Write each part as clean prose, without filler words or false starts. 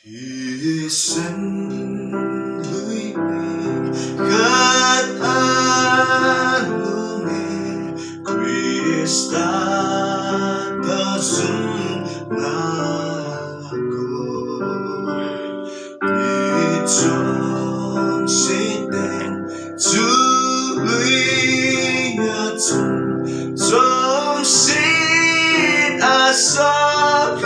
Thisan luipi kat anunge Krista tasung nakoy Itong siteng tuloy at trong sit asok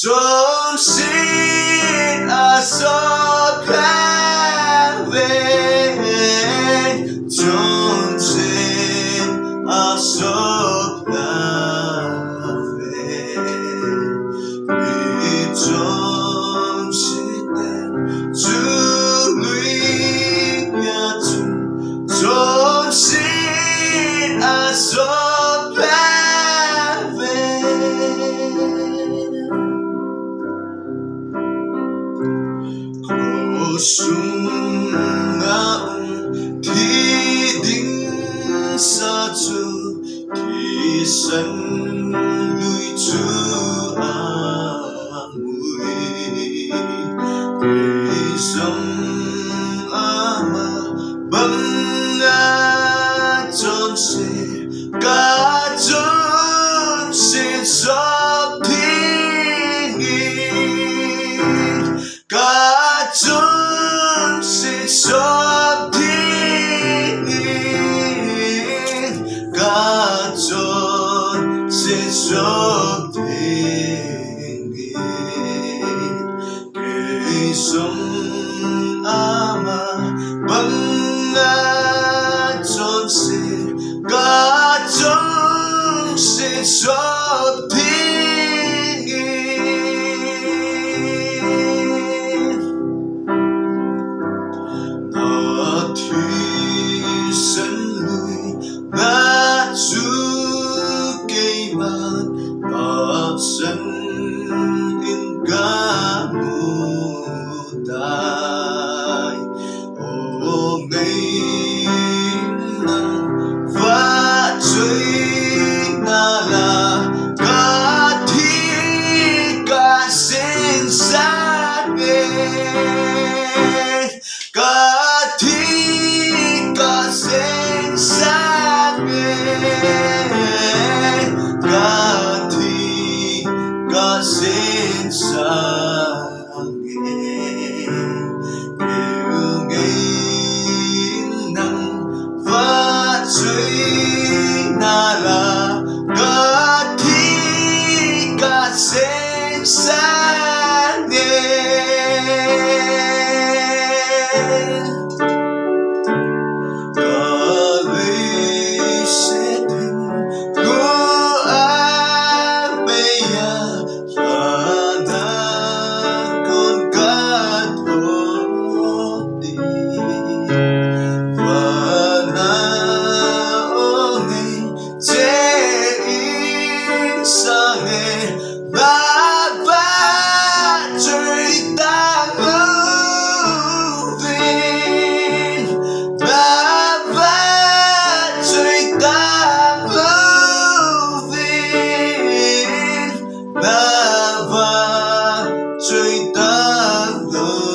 Don't sit asok lave. Don't sit asok lave. Don't sit to Don't sit asok lave. Sungaong tiding sa tu Thisan lui tu amoy Isang ama bangat jonse ka jonse sop tingin ka jonse sop tingin ka jonse sop tingin Isang ama bangat jonse ka jonse sop tingin Thisan lui na sukaiman Paksan ingamutay O ngayon ng vajay nala Katika sinsangin Katika sinsangin Katika sinsangin Ngayon ng vajay nala Katika sinsangin Kalisetin ko ang beya Yanakon katoti Panaongi teing sange Nagbajoy tangluvin Nagbajoy tangluvin Nagbajoy tangluvin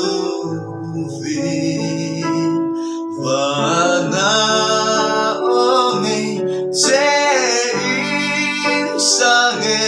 Panaongi teing sange